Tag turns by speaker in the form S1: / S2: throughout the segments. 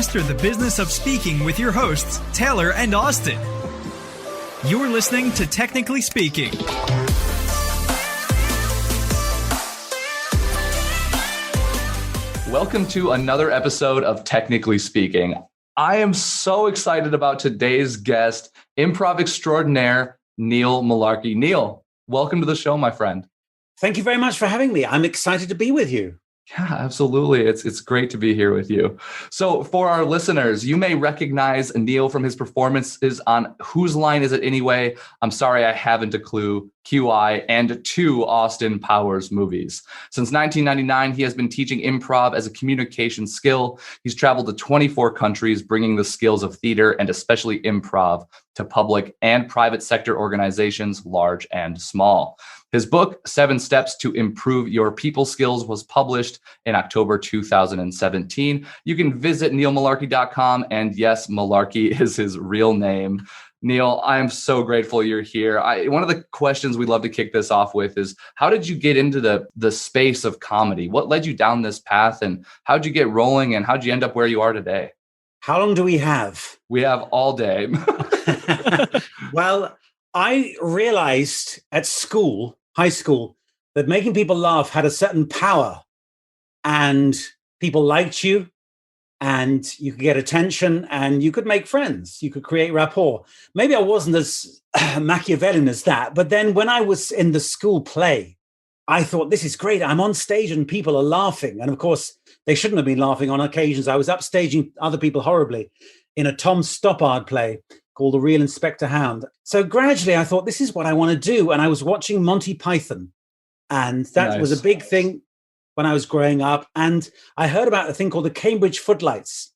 S1: Master the business of speaking with your hosts, Taylor and Austin. You're listening to Technically Speaking.
S2: Welcome to another episode of Technically Speaking. I am so excited about today's guest, improv extraordinaire, Neil Mullarkey. Neil, welcome to the show, my friend.
S3: Thank you very much for having me. I'm excited to be with you.
S2: Yeah, absolutely. It's great to be here with you. So for our listeners, you may recognize Neil from his performances on Whose Line Is It Anyway? I'm Sorry I Haven't a Clue, QI, and 2 Austin Powers movies. Since 1999, he has been teaching improv as a communication skill. He's traveled to 24 countries, bringing the skills of theater and especially improv to public and private sector organizations, large and small. His book, 7 Steps to Improve Your People Skills, was published in October 2017. You can visit neilmullarkey.com, and yes, Mullarkey is his real name. Neil, I am so grateful you're here. One of the questions we'd love to kick this off with is, how did you get into the space of comedy? What led you down this path, and how'd you get rolling, and how'd you end up where you are today?
S3: How long do we have?
S2: We have all day.
S3: Well, I realized at school, high school, that making people laugh had a certain power, and people liked you, and you could get attention, and you could make friends. You could create rapport. Maybe I wasn't as Machiavellian as that, but then when I was in the school play, I thought, this is great. I'm on stage and people are laughing. And of course, they shouldn't have been laughing on occasions. I was upstaging other people horribly in a Tom Stoppard play called The Real Inspector Hound. So gradually I thought, this is what I want to do. And I was watching Monty Python. And that was a big thing when I was growing up. And I heard about a thing called the Cambridge Footlights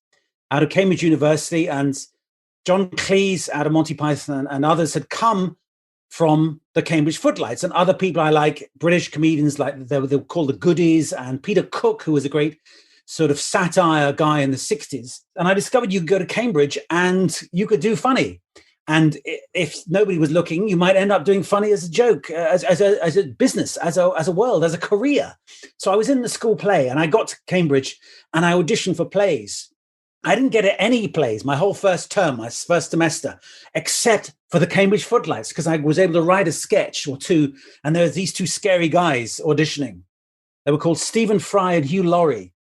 S3: out of Cambridge University. And John Cleese out of Monty Python and others had come from the Cambridge Footlights. And other people I like, British comedians, like they were called the Goodies, and Peter Cook, who was a great sort of satire guy in the 60s. And I discovered you could go to Cambridge and you could do funny. And if nobody was looking, you might end up doing funny as a joke, as a business, as a world, as a career. So I was in the school play and I got to Cambridge and I auditioned for plays. I didn't get any plays my whole first term, my first semester, except for the Cambridge Footlights, because I was able to write a sketch or two. And there were these 2 scary guys auditioning. They were called Stephen Fry and Hugh Laurie.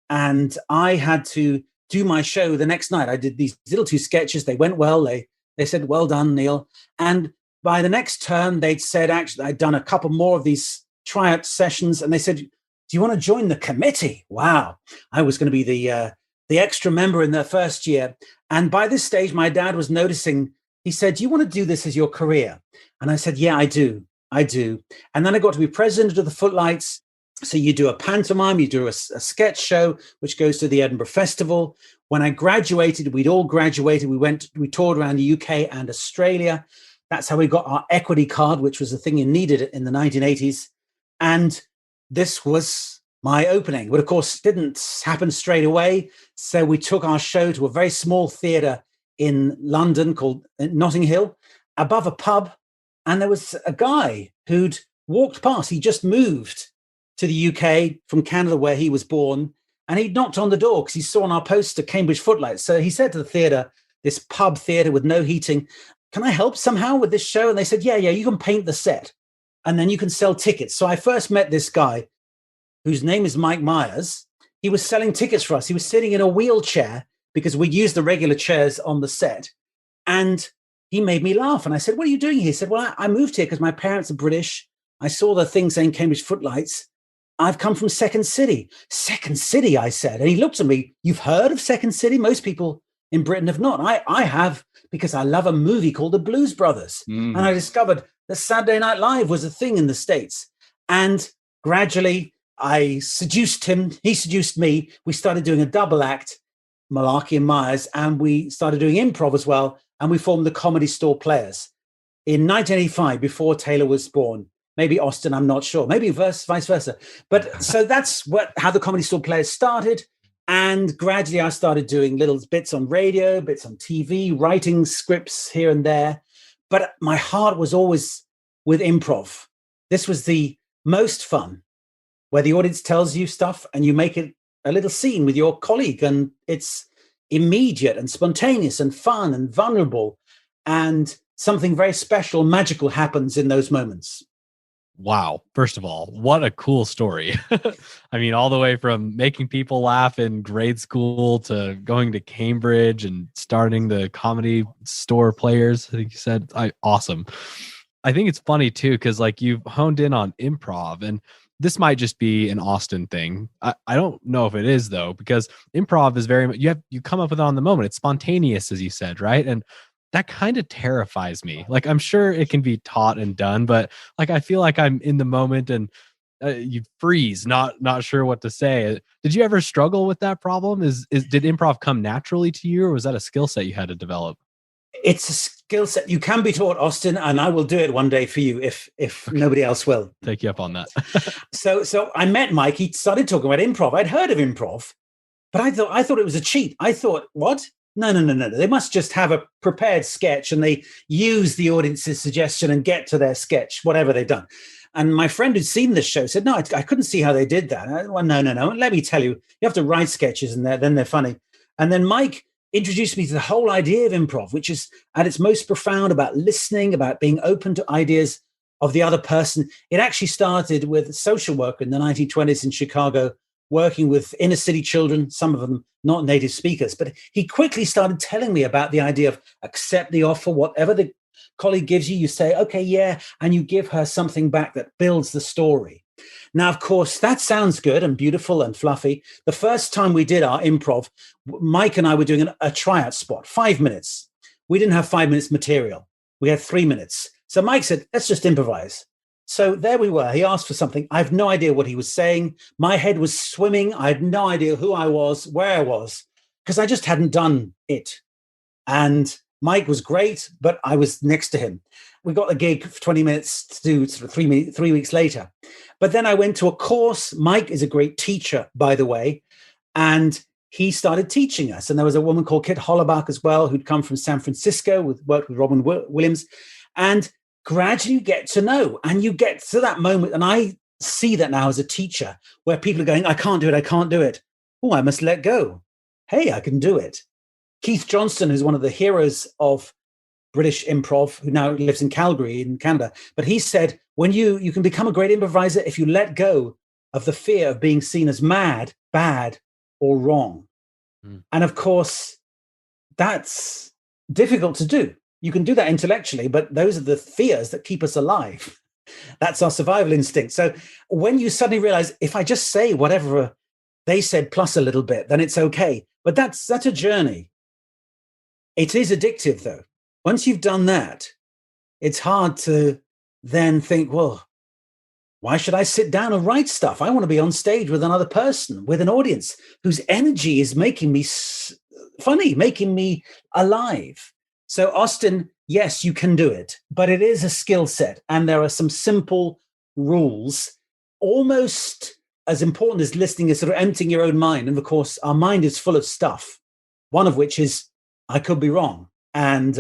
S3: And I had to do my show the next night. I did these little 2 sketches. They went well. They said, well done, Neil. And by the next term, they'd said, actually, I'd done a couple more of these tryout sessions. And they said, do you want to join the committee? Wow. I was going to be the extra member in the first year. And by this stage, my dad was noticing. He said, do you want to do this as your career? And I said, yeah, I do. And then I got to be president of the Footlights. So you do a pantomime, you do a sketch show, which goes to the Edinburgh Festival. When I graduated, we'd all graduated. We toured around the UK and Australia. That's how we got our equity card, which was the thing you needed in the 1980s. And this was my opening. But of course, it didn't happen straight away. So we took our show to a very small theatre in London called Notting Hill, above a pub. And there was a guy who'd walked past. He just moved to the UK from Canada, where he was born. And he knocked on the door because he saw on our poster Cambridge Footlights. So he said to the theatre, this pub theatre with no heating, can I help somehow with this show? And they said, yeah, you can paint the set and then you can sell tickets. So I first met this guy whose name is Mike Myers. He was selling tickets for us. He was sitting in a wheelchair because we used the regular chairs on the set. And he made me laugh. And I said, what are you doing here? He said, well, I moved here because my parents are British. I saw the thing saying Cambridge Footlights. I've come from Second City. Second City, I said. And he looked at me. You've heard of Second City? Most people in Britain have not. I have, because I love a movie called The Blues Brothers. And I discovered that Saturday Night Live was a thing in the States. And gradually, I seduced him. He seduced me. We started doing a double act, Mullarkey and Myers, and we started doing improv as well. And we formed the Comedy Store Players in 1985, before Taylor was born. Maybe Austin, I'm not sure. Maybe vice versa. But so that's how the Comedy Store Players started. And gradually I started doing little bits on radio, bits on TV, writing scripts here and there. But my heart was always with improv. This was the most fun, where the audience tells you stuff and you make it a little scene with your colleague. And it's immediate and spontaneous and fun and vulnerable. And something very special, magical happens in those moments.
S4: Wow. First of all, what a cool story. I mean, all the way from making people laugh in grade school to going to Cambridge and starting the Comedy Store Players, I think you said. Awesome. I think it's funny too, because like you've honed in on improv, and this might just be an Austin thing. I don't know if it is though, because improv is very, you come up with it on the moment. It's spontaneous, as you said, right? And that kind of terrifies me. Like, I'm sure it can be taught and done, but like, I feel like I'm in the moment and you freeze, not sure what to say. Did you ever struggle with that problem? Did improv come naturally to you, or was that a skill set you had to develop?
S3: It's a skill set you can be taught, Austin, and I will do it one day for you if nobody else will.
S4: Take you up on that.
S3: So I met Mike. He started talking about improv. I'd heard of improv, but I thought it was a cheat. I thought, what? No. They must just have a prepared sketch and they use the audience's suggestion and get to their sketch, whatever they've done. And my friend who'd seen this show said, no, I couldn't see how they did that. Well, no. Let me tell you, you have to write sketches and then they're funny. And then Mike introduced me to the whole idea of improv, which is at its most profound about listening, about being open to ideas of the other person. It actually started with a social worker in the 1920s in Chicago, working with inner city children, some of them not native speakers. But he quickly started telling me about the idea of accept the offer, whatever the colleague gives you, you say, okay, yeah, and you give her something back that builds the story. Now, of course, that sounds good and beautiful and fluffy. The first time we did our improv, Mike and I were doing a tryout spot, 5 minutes. We didn't have 5 minutes material. We had 3 minutes. So Mike said, let's just improvise. So there we were. He asked for something. I have no idea what he was saying. My head was swimming. I had no idea who I was, where I was, because I just hadn't done it. And Mike was great, but I was next to him. We got a gig for 20 minutes to do sort of 3 weeks later. But then I went to a course. Mike is a great teacher, by the way, and he started teaching us. And there was a woman called Kit Hollabach as well, who'd come from San Francisco, worked with Robin Williams. And gradually you get to know, and you get to that moment. And I see that now as a teacher, where people are going, I can't do it. Oh, I must let go. Hey, I can do it. Keith Johnston, who's one of the heroes of British improv, who now lives in Calgary in Canada, but he said, when you can become a great improviser if you let go of the fear of being seen as mad, bad, or wrong. And of course, that's difficult to do. You can do that intellectually, but those are the fears that keep us alive. That's our survival instinct. So when you suddenly realize, if I just say whatever they said plus a little bit, then it's okay. But that's a journey. It is addictive, though. Once you've done that, it's hard to then think, well, why should I sit down and write stuff? I want to be on stage with another person, with an audience whose energy is making me funny, making me alive. So, Austin, yes, you can do it, but it is a skill set. And there are some simple rules, almost as important as listening is sort of emptying your own mind. And of course, our mind is full of stuff, one of which is, I could be wrong. And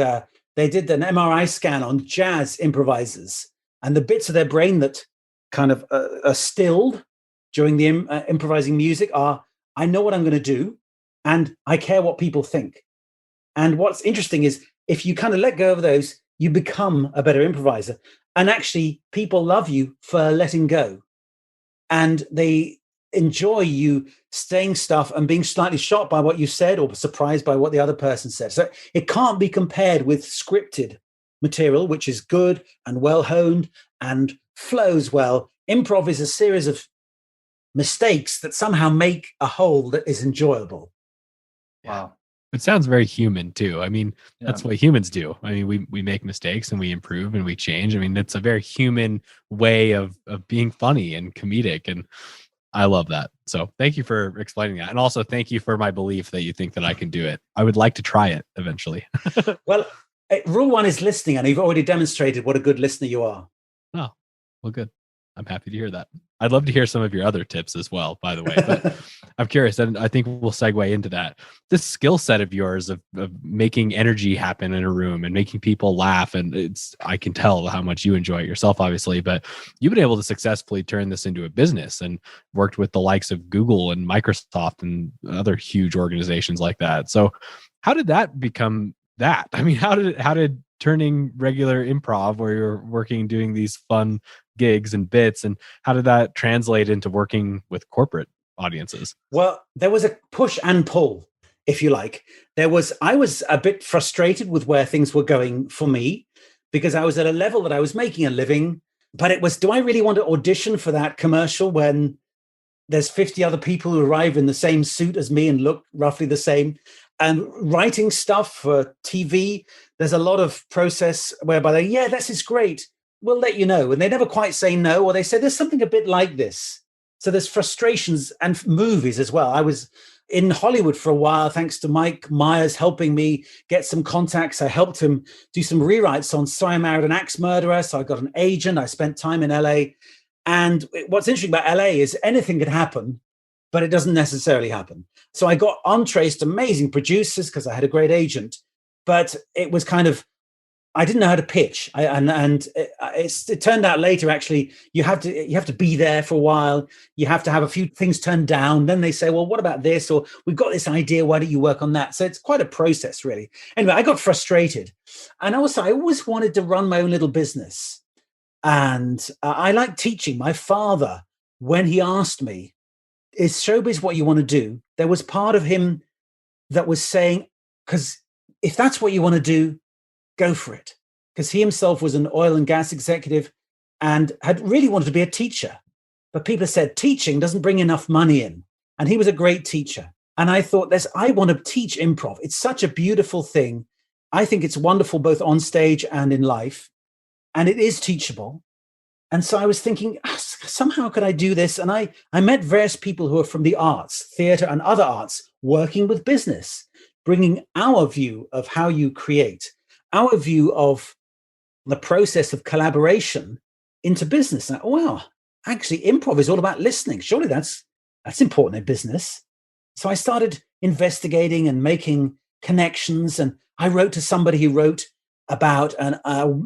S3: they did an MRI scan on jazz improvisers, and the bits of their brain that kind of are stilled during the improvising music are, I know what I'm going to do, and I care what people think. And what's interesting is if you kind of let go of those, you become a better improviser. And actually, people love you for letting go. And they enjoy you saying stuff and being slightly shocked by what you said or surprised by what the other person said. So it can't be compared with scripted material, which is good and well honed and flows well. Improv is a series of mistakes that somehow make a whole that is enjoyable.
S2: Wow.
S4: It sounds very human too. I mean, that's what humans do. I mean, we make mistakes and we improve and we change. I mean, it's a very human way of being funny and comedic. And I love that. So thank you for explaining that. And also thank you for my belief that you think that I can do it. I would like to try it eventually.
S3: Well, rule one is listening, and you've already demonstrated what a good listener you are.
S4: Oh, well, good. I'm happy to hear that. I'd love to hear some of your other tips as well, by the way. But I'm curious, and I think we'll segue into that. This skill set of yours of making energy happen in a room and making people laugh, and I can tell how much you enjoy it yourself, obviously, but you've been able to successfully turn this into a business and worked with the likes of Google and Microsoft and other huge organizations like that. So how did that become that? I mean, how did turning regular improv where you're working, doing these fun gigs and bits, and how did that translate into working with corporate audiences?
S3: Well, there was a push and pull, if you like. I was a bit frustrated with where things were going for me because I was at a level that I was making a living, but it was, do I really want to audition for that commercial when there's 50 other people who arrive in the same suit as me and look roughly the same? And writing stuff for TV, there's a lot of process whereby they, yeah, this is great, we'll let you know. And they never quite say no, or they say there's something a bit like this. So there's frustrations, and movies as well. I was in Hollywood for a while, thanks to Mike Myers helping me get some contacts. I helped him do some rewrites on So I Married an Axe Murderer. So I got an agent. I spent time in LA. And what's interesting about LA is anything could happen, but it doesn't necessarily happen. So I got entrees to amazing producers because I had a great agent, but it was kind of, I didn't know how to pitch. It turned out later, actually, you have to be there for a while. You have to have a few things turned down. Then they say, well, what about this? Or we've got this idea. Why don't you work on that? So it's quite a process, really. Anyway, I got frustrated. And also, I always wanted to run my own little business. And I like teaching. My father, when he asked me, is showbiz what you want to do? There was part of him that was saying, because if that's what you want to do, go for it. Because he himself was an oil and gas executive and had really wanted to be a teacher. But people said teaching doesn't bring enough money in. And he was a great teacher. And I thought, I want to teach improv. It's such a beautiful thing. I think it's wonderful both on stage and in life. And it is teachable. And so I was thinking, somehow could I do this? And I met various people who are from the arts, theater and other arts, working with business, bringing our view of how you create, our view of the process of collaboration into business. Now, wow, actually, improv is all about listening. Surely that's important in business. So I started investigating and making connections. And I wrote to somebody who wrote about an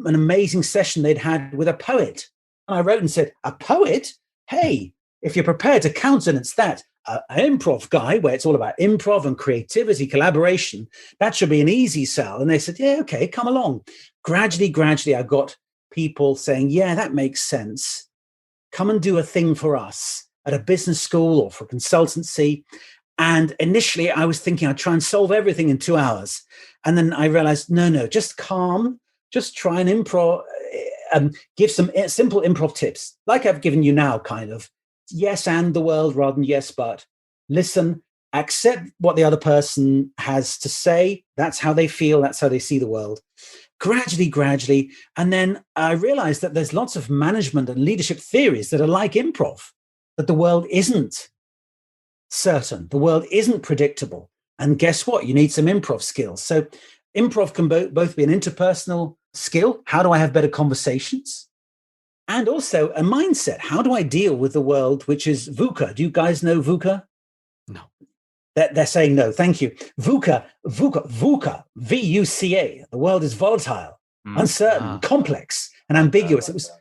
S3: amazing session they'd had with a poet. And I wrote and said, a poet? Hey, if you're prepared to countenance that, an improv guy where it's all about improv and creativity, collaboration, that should be an easy sell. And they said, yeah, okay, come along. Gradually, I got people saying, yeah, that makes sense. Come and do a thing for us at a business school or for consultancy. And initially I was thinking I'd try and solve everything in 2 hours. And then I realized, no, just calm, just try and improv, give some simple improv tips, like I've given you now, kind of. Yes, and the world rather than yes, but. Listen, accept what the other person has to say. That's how they feel. That's how they see the world. Gradually. And then I realized that there's lots of management and leadership theories that are like improv, that the world isn't certain. The world isn't predictable. And guess what? You need some improv skills. So improv can both be an interpersonal skill. How do I have better conversations? And also a mindset. How do I deal with the world, which is VUCA? Do you guys know VUCA?
S4: No.
S3: They're saying no. Thank you. VUCA, VUCA. The world is volatile, uncertain, complex, and ambiguous.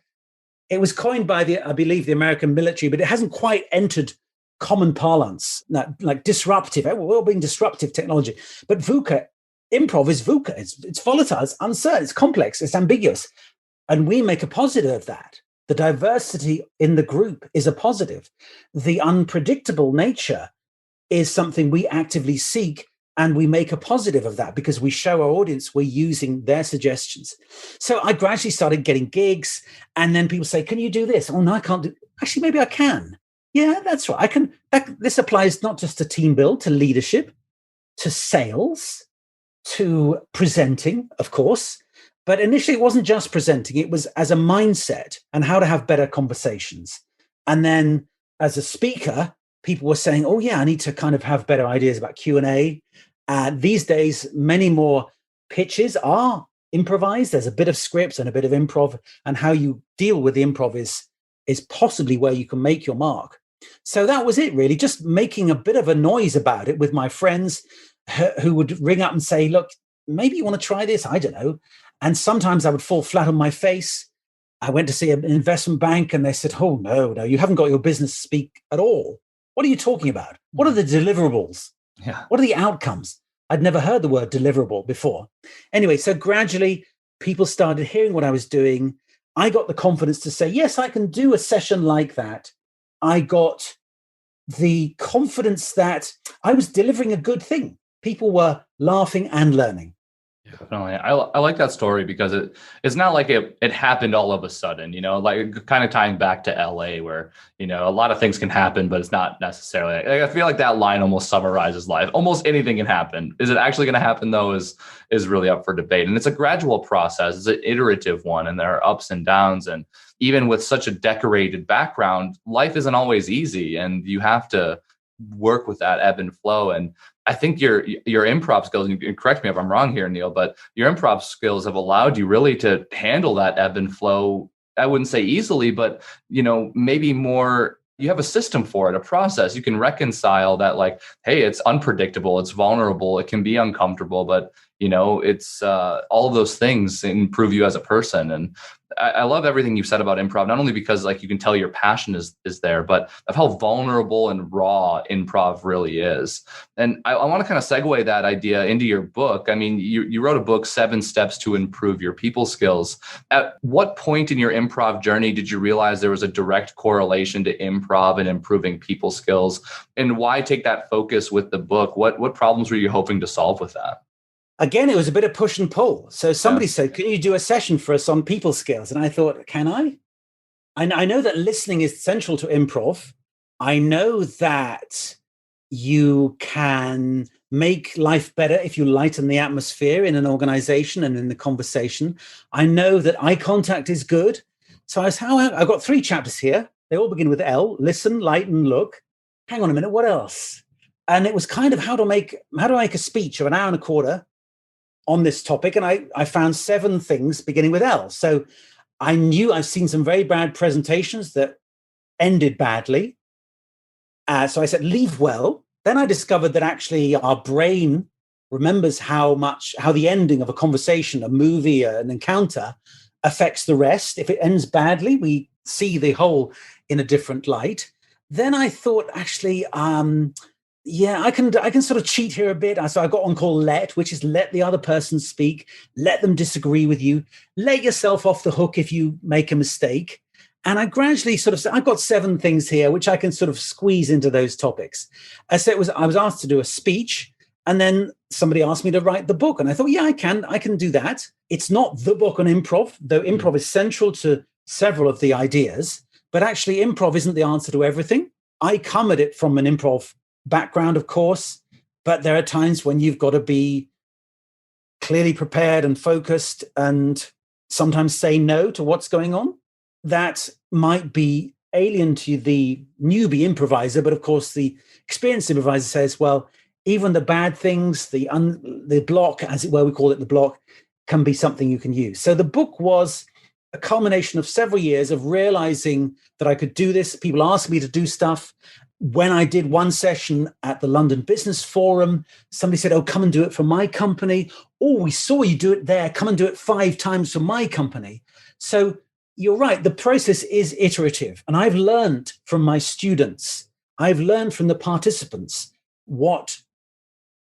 S3: It was coined by I believe the American military, but it hasn't quite entered common parlance, like disruptive. We're all being disruptive technology. But VUCA, improv is VUCA. It's volatile, it's uncertain, it's complex, it's ambiguous. And we make a positive of that. The diversity in the group is a positive. The unpredictable nature is something we actively seek, and we make a positive of that because we show our audience we're using their suggestions. So I gradually started getting gigs, and then people say, can you do this? Oh, no, I can't do. Actually, maybe I can. Yeah, that's right. I can. This applies not just to team build, to leadership, to sales, to presenting, of course. But initially, it wasn't just presenting. It was as a mindset and how to have better conversations. And then as a speaker, people were saying, oh, yeah, I need to kind of have better ideas about Q&A. These days, many more pitches are improvised. There's a bit of scripts and a bit of improv. And how you deal with the improv is is possibly where you can make your mark. So that was it, really, just making a bit of a noise about it with my friends who would ring up and say, look, maybe you want to try this. I don't know. And sometimes I would fall flat on my face. I went to see an investment bank and they said, oh, no, you haven't got your business speak at all. What are you talking about? What are the deliverables?
S2: Yeah.
S3: What are the outcomes? I'd never heard the word deliverable before. Anyway, so gradually people started hearing what I was doing. I got the confidence to say, yes, I can do a session like that. I got the confidence that I was delivering a good thing. People were laughing and learning.
S2: Definitely. I like that story because it's not like it happened all of a sudden, like kind of tying back to LA where, a lot of things can happen, but it's not necessarily, I feel like that line almost summarizes life. Almost anything can happen. Is it actually going to happen though is really up for debate. And it's a gradual process. It's an iterative one and there are ups and downs. And even with such a decorated background, life isn't always easy and you have to work with that ebb and flow. And I think your improv skills, and correct me if I'm wrong here, Neil, but your improv skills have allowed you really to handle that ebb and flow. I wouldn't say easily, but, maybe more, you have a system for it, a process. You can reconcile that like, hey, it's unpredictable, it's vulnerable, it can be uncomfortable, but, it's all of those things improve you as a person. And I love everything you've said about improv, not only because like you can tell your passion is there, but of how vulnerable and raw improv really is. And I want to kind of segue that idea into your book. I mean, you wrote a book, 7 Steps to Improve Your People Skills. At what point in your improv journey did you realize there was a direct correlation to improv and improving people skills? And why take that focus with the book? What problems were you hoping to solve with that?
S3: Again, it was a bit of push and pull. So somebody said, can you do a session for us on people skills? And I thought, can I? I know that listening is central to improv. I know that you can make life better if you lighten the atmosphere in an organization and in the conversation. I know that eye contact is good. So I've got 3 chapters here. They all begin with L: listen, lighten, look. Hang on a minute, what else? And it was kind of how to make a speech of an hour and a quarter on this topic. And I found 7 things beginning with L. So I knew I've seen some very bad presentations that ended badly. So I said, leave well. Then I discovered that actually our brain remembers how the ending of a conversation, a movie, an encounter affects the rest. If it ends badly, we see the whole in a different light. Then I thought, actually, I can sort of cheat here a bit. So I got one called let, which is let the other person speak, let them disagree with you, let yourself off the hook if you make a mistake. And I gradually sort of said, I've got 7 things here, which I can sort of squeeze into those topics. I was asked to do a speech, and then somebody asked me to write the book. And I thought, yeah, I can do that. It's not the book on improv, though improv is central to several of the ideas, but actually improv isn't the answer to everything. I come at it from an improv background, of course, but there are times when you've got to be clearly prepared and focused and sometimes say no to what's going on. That might be alien to the newbie improviser, but of course the experienced improviser says, well, even the bad things, the block, as it were, we call it the block, can be something you can use. So the book was a culmination of several years of realizing that I could do this. People asked me to do stuff. When I did one session at the London Business Forum, somebody said, oh, come and do it for my company. Oh, we saw you do it there. Come and do it 5 times for my company. So you're right. The process is iterative. And I've learned from my students. I've learned from the participants what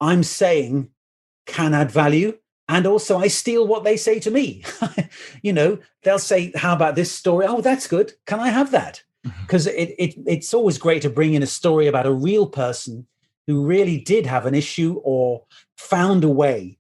S3: I'm saying can add value. And also I steal what they say to me. They'll say, how about this story? Oh, that's good. Can I have that? Because it's always great to bring in a story about a real person who really did have an issue or found a way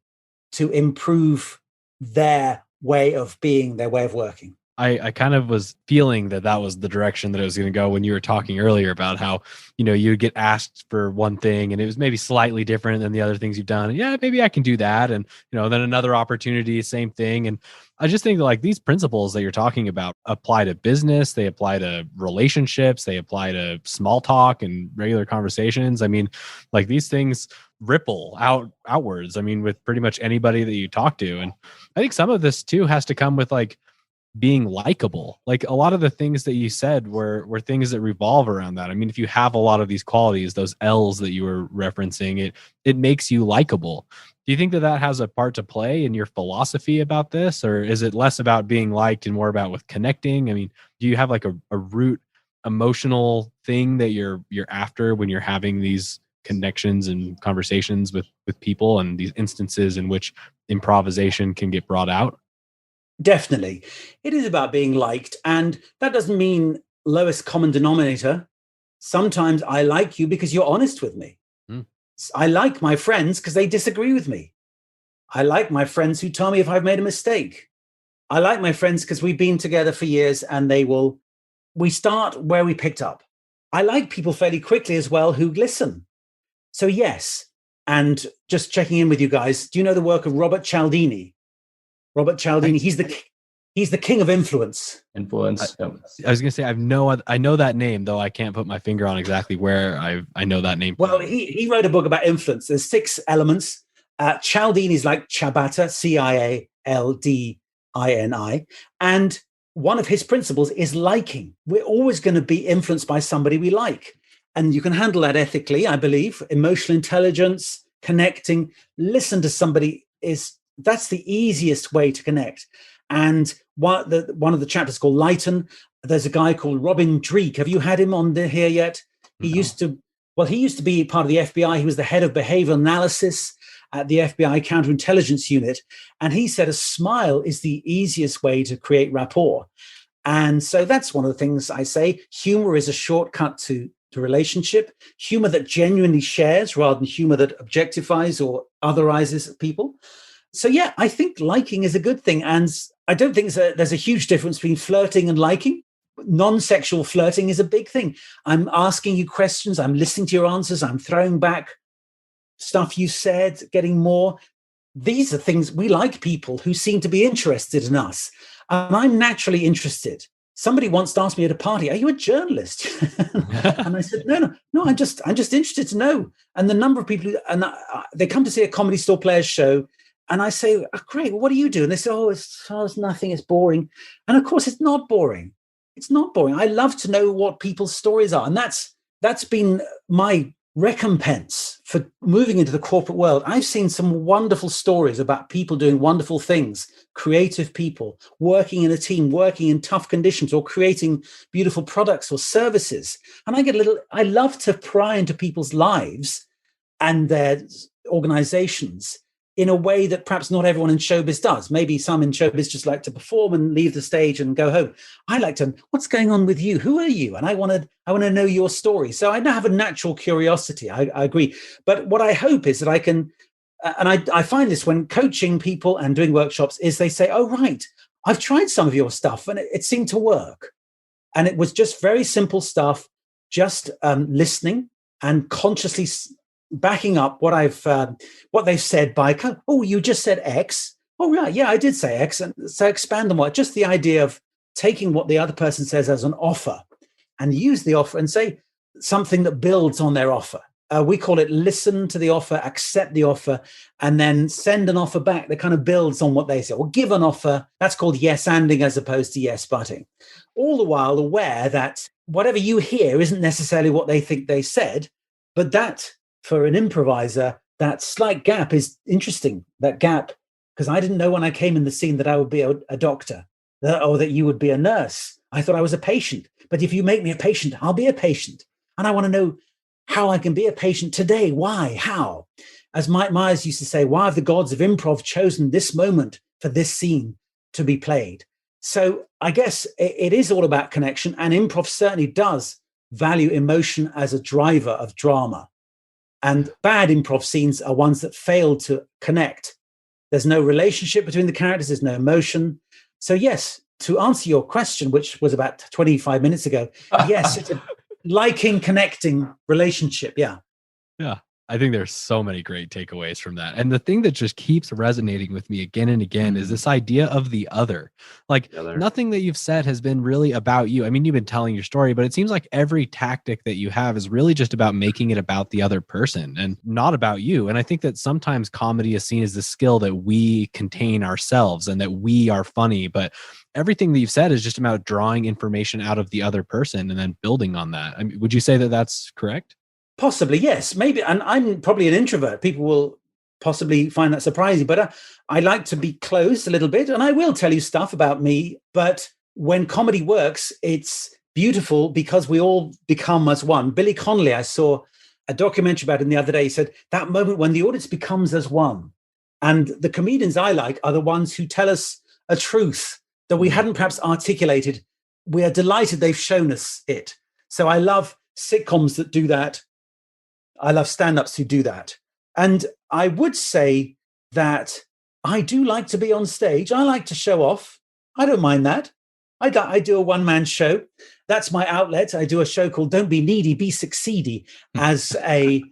S3: to improve their way of being, their way of working.
S4: I kind of was feeling that was the direction that it was going to go when you were talking earlier about how, you get asked for one thing and it was maybe slightly different than the other things you've done. And yeah, maybe I can do that. And, then another opportunity, same thing. And I just think that like these principles that you're talking about apply to business, they apply to relationships, they apply to small talk and regular conversations. I mean, like these things ripple outwards. I mean, with pretty much anybody that you talk to. And I think some of this too has to come with like being likable. Like a lot of the things that you said were things that revolve around that. I mean, if you have a lot of these qualities, those L's that you were referencing, it makes you likable. Do you think that that has a part to play in your philosophy about this, or is it less about being liked and more about with connecting? I mean, do you have like a root emotional thing that you're after when you're having these connections and conversations with people, and these instances in which improvisation can get brought out?
S3: Definitely. It is about being liked. And that doesn't mean lowest common denominator. Sometimes I like you because you're honest with me.
S4: Mm.
S3: I like my friends because they disagree with me. I like my friends who tell me if I've made a mistake. I like my friends because we've been together for years and we start where we picked up. I like people fairly quickly as well who listen. So yes. And just checking in with you guys, do you know the work of Robert Cialdini? Robert Cialdini, he's the king of influence.
S2: Influence.
S4: I was going to say, I know that name, though I can't put my finger on exactly where I know that name.
S3: Well, he wrote a book about influence. There's 6 elements. Cialdini's like ciabatta, Cialdini. And one of his principles is liking. We're always going to be influenced by somebody we like. And you can handle that ethically, I believe. Emotional intelligence, connecting, listen to somebody that's the easiest way to connect. And one of the chapters called Lighten, there's a guy called Robin Dreeke. Have you had him on here yet? He used to be part of the FBI. He was the head of behavioral analysis at the FBI counterintelligence unit. And he said a smile is the easiest way to create rapport. And so that's one of the things I say. Humor is a shortcut to relationship. Humor that genuinely shares rather than humor that objectifies or otherizes people. So yeah, I think liking is a good thing. And I don't think there's a huge difference between flirting and liking. Non-sexual flirting is a big thing. I'm asking you questions. I'm listening to your answers. I'm throwing back stuff you said, getting more. These are things we like, people who seem to be interested in us. And I'm naturally interested. Somebody once asked me at a party, "Are you a journalist?" And I said, "No, I'm just interested to know." And the number of people they come to see a Comedy Store Players show. And I say, "Oh, great, well, what do you do?" And they say, it's nothing, it's boring. And of course, it's not boring. It's not boring. I love to know what people's stories are. And that's been my recompense for moving into the corporate world. I've seen some wonderful stories about people doing wonderful things, creative people, working in a team, working in tough conditions, or creating beautiful products or services. And I love to pry into people's lives and their organizations in a way that perhaps not everyone in showbiz does. Maybe some in showbiz just like to perform and leave the stage and go home. I like to, what's going on with you? Who are you? And I want to know your story. So I now have a natural curiosity. I agree. But what I hope is that I can, and I find this when coaching people and doing workshops, is they say, "Oh, right, I've tried some of your stuff and it seemed to work." And it was just very simple stuff, just listening and consciously backing up what they've said by, "Oh, you just said X. Oh, right, yeah, I did say X." And so expand on what, just the idea of taking what the other person says as an offer and use the offer and say something that builds on their offer. We call it listen to the offer, accept the offer, and then send an offer back that kind of builds on what they say, or give an offer. That's called yes-anding as opposed to yes-butting. All the while aware that whatever you hear isn't necessarily what they think they said, but that, for an improviser, that slight gap is interesting, that gap, because I didn't know when I came in the scene that I would be a doctor, or that you would be a nurse. I thought I was a patient. But if you make me a patient, I'll be a patient. And I want to know how I can be a patient today. Why? How? As Mike Myers used to say, why have the gods of improv chosen this moment for this scene to be played? So I guess it is all about connection, and improv certainly does value emotion as a driver of drama. And bad improv scenes are ones that fail to connect. There's no relationship between the characters. There's no emotion. So yes, to answer your question, which was about 25 minutes ago, yes, it's a liking, connecting relationship. Yeah.
S4: Yeah. I think there's so many great takeaways from that. And the thing that just keeps resonating with me again and again is this idea of the other. Like nothing that you've said has been really about you. I mean, you've been telling your story, but it seems like every tactic that you have is really just about making it about the other person and not about you. And I think that sometimes comedy is seen as the skill that we contain ourselves and that we are funny, but everything that you've said is just about drawing information out of the other person and then building on that. I mean, would you say that that's correct?
S3: Possibly, yes, maybe. And I'm probably an introvert. People will possibly find that surprising, but I like to be closed a little bit, and I will tell you stuff about me. But when comedy works, it's beautiful because we all become as one. Billy Connolly, I saw a documentary about him the other day. He said that moment when the audience becomes as one. And the comedians I like are the ones who tell us a truth that we hadn't perhaps articulated. We are delighted they've shown us it. So I love sitcoms that do that. I love stand-ups who do that. And I would say that I do like to be on stage. I like to show off. I don't mind that. I do a one-man show. That's my outlet. I do a show called Don't Be Needy, Be Succeedy as a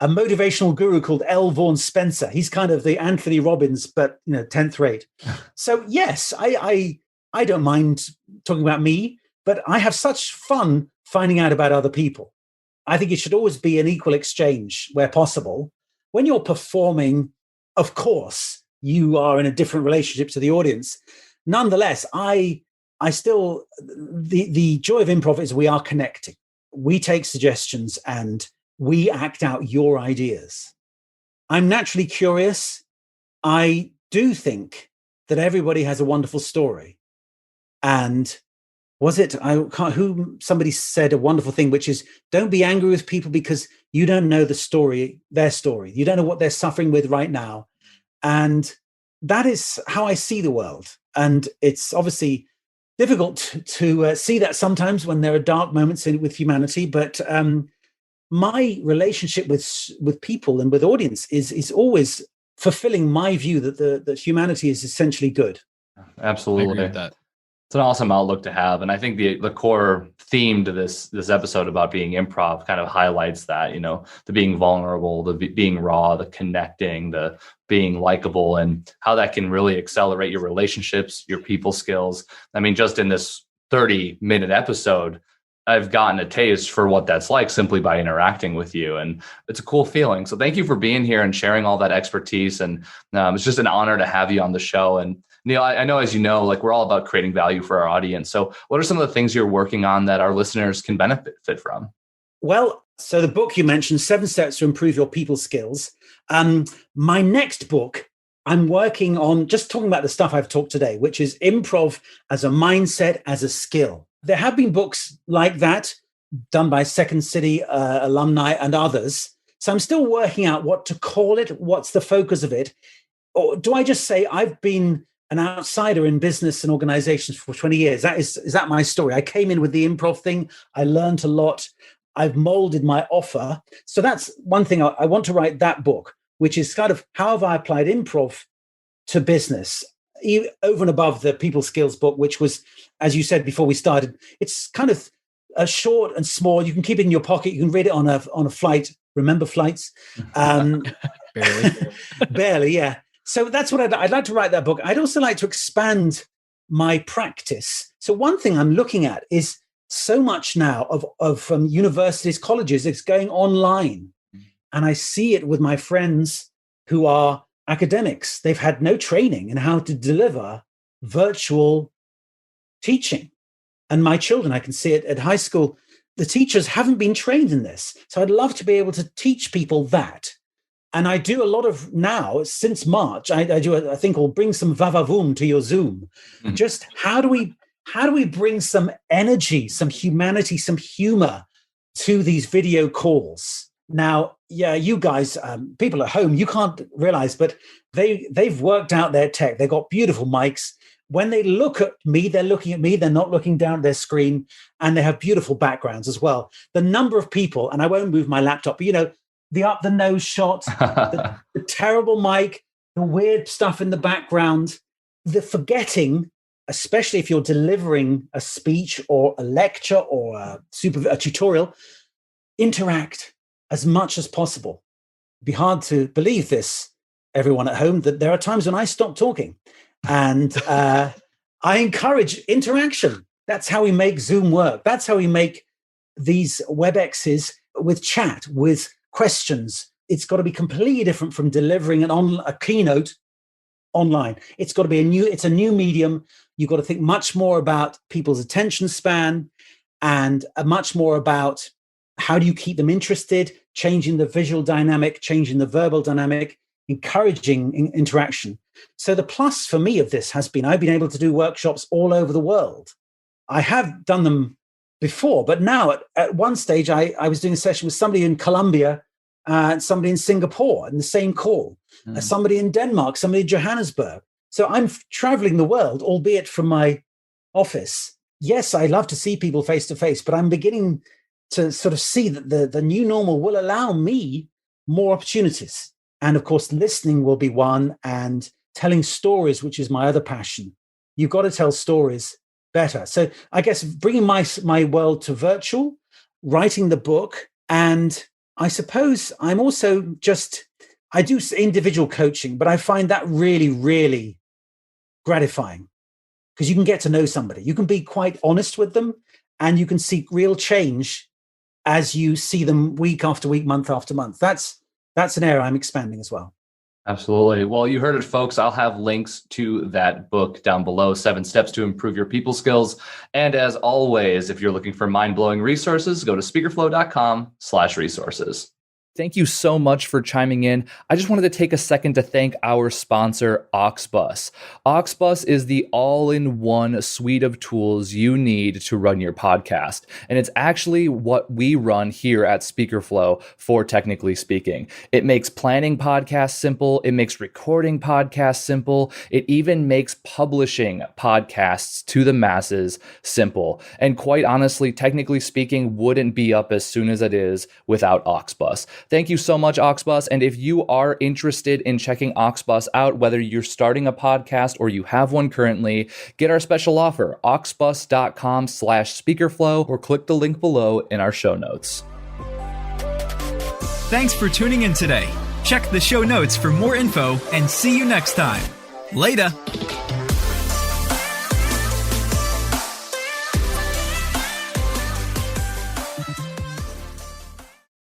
S3: motivational guru called L. Vaughan Spencer. He's kind of the Anthony Robbins, but 10th rate. So yes, I don't mind talking about me, but I have such fun finding out about other people. I think it should always be an equal exchange where possible. When you're performing, of course, you are in a different relationship to the audience. Nonetheless, I still, the joy of improv is we are connecting. We take suggestions and we act out your ideas. I'm naturally curious. I do think that everybody has a wonderful story. And somebody said a wonderful thing, which is don't be angry with people because you don't know their story. You don't know what they're suffering with right now. And that is how I see the world. And it's obviously difficult to see that sometimes when there are dark moments with humanity. But my relationship with people and with audience is always fulfilling my view that humanity is essentially good.
S2: Absolutely.
S4: I agree with that.
S2: It's an awesome outlook to have. And I think the core theme to this episode about being improv kind of highlights that, the being vulnerable, the being raw, the connecting, the being likable, and how that can really accelerate your relationships, your people skills. I mean, just in this 30-minute episode, I've gotten a taste for what that's like simply by interacting with you. And it's a cool feeling. So thank you for being here and sharing all that expertise. And it's just an honor to have you on the show. And Neil, I know, as you know, we're all about creating value for our audience. So what are some of the things you're working on that our listeners can benefit from?
S3: Well, so the book you mentioned, 7 Steps to Improve Your People Skills. My next book, I'm working on just talking about the stuff I've talked today, which is improv as a mindset, as a skill. There have been books like that done by Second City alumni and others. So I'm still working out what to call it. What's the focus of it? Or do I just say I've been an outsider in business and organizations for 20 years? Is that my story? I came in with the improv thing. I learned a lot. I've molded my offer. So that's one thing. I want to write that book, which is kind of how have I applied improv to business, over and above the people skills book, which was, as you said before we started, it's kind of a short and small. You can keep it in your pocket. You can read it on a flight. Remember flights? Barely, yeah. So that's what I'd like to write that book. I'd also like to expand my practice. So one thing I'm looking at is so much now of universities, colleges, it's going online. And I see it with my friends who are academics. They've had no training in how to deliver virtual teaching. And my children, I can see it at high school, the teachers haven't been trained in this. So I'd love to be able to teach people that. And I do a lot of now, since March, I do a thing called Bring Some Vavavoom to Your Zoom. Mm-hmm. Just how do we bring some energy, some humanity, some humor to these video calls? Now, yeah, you guys, people at home, you can't realize, but they've worked out their tech. They've got beautiful mics. When they look at me, they're looking at me. They're not looking down at their screen, and they have beautiful backgrounds as well. The number of people, and I won't move my laptop, but the up the nose shot, the terrible mic, the weird stuff in the background, the forgetting, especially if you're delivering a speech or a lecture or a tutorial, interact as much as possible. be hard to believe this, everyone at home, that there are times when I stop talking. And I encourage interaction. That's how we make Zoom work. That's how we make these WebExes with chat, with questions. It's got to be completely different from delivering a keynote online. It's got to be it's a new medium. You've got to think much more about people's attention span and much more about how do you keep them interested, changing the visual dynamic, changing the verbal dynamic, encouraging interaction. So the plus for me of this has been I've been able to do workshops all over the world. I have done them before, but now at one stage, I was doing a session with somebody in Colombia and somebody in Singapore in the same call, somebody in Denmark, somebody in Johannesburg. So I'm traveling the world, albeit from my office. Yes, I love to see people face to face, but I'm beginning to sort of see that the new normal will allow me more opportunities. And of course, listening will be one, and telling stories, which is my other passion. You've got to tell stories better. So I guess bringing my world to virtual, writing the book, and I suppose I'm also I do individual coaching, but I find that really, really gratifying because you can get to know somebody. You can be quite honest with them, and you can seek real change as you see them week after week, month after month. That's an area I'm expanding as well.
S2: Absolutely. Well, you heard it, folks. I'll have links to that book down below, 7 Steps to Improve Your People Skills. And as always, if you're looking for mind-blowing resources, go to speakerflow.com/resources. Thank you so much for chiming in. I just wanted to take a second to thank our sponsor, Auxbus. Auxbus is the all-in-one suite of tools you need to run your podcast. And it's actually what we run here at SpeakerFlow for Technically Speaking. It makes planning podcasts simple. It makes recording podcasts simple. It even makes publishing podcasts to the masses simple. And quite honestly, Technically Speaking wouldn't be up as soon as it is without Auxbus. Thank you so much, Auxbus. And if you are interested in checking Auxbus out, whether you're starting a podcast or you have one currently, get our special offer, auxbus.com/speakerflow, or click the link below in our show notes.
S1: Thanks for tuning in today. Check the show notes for more info and see you next time. Later.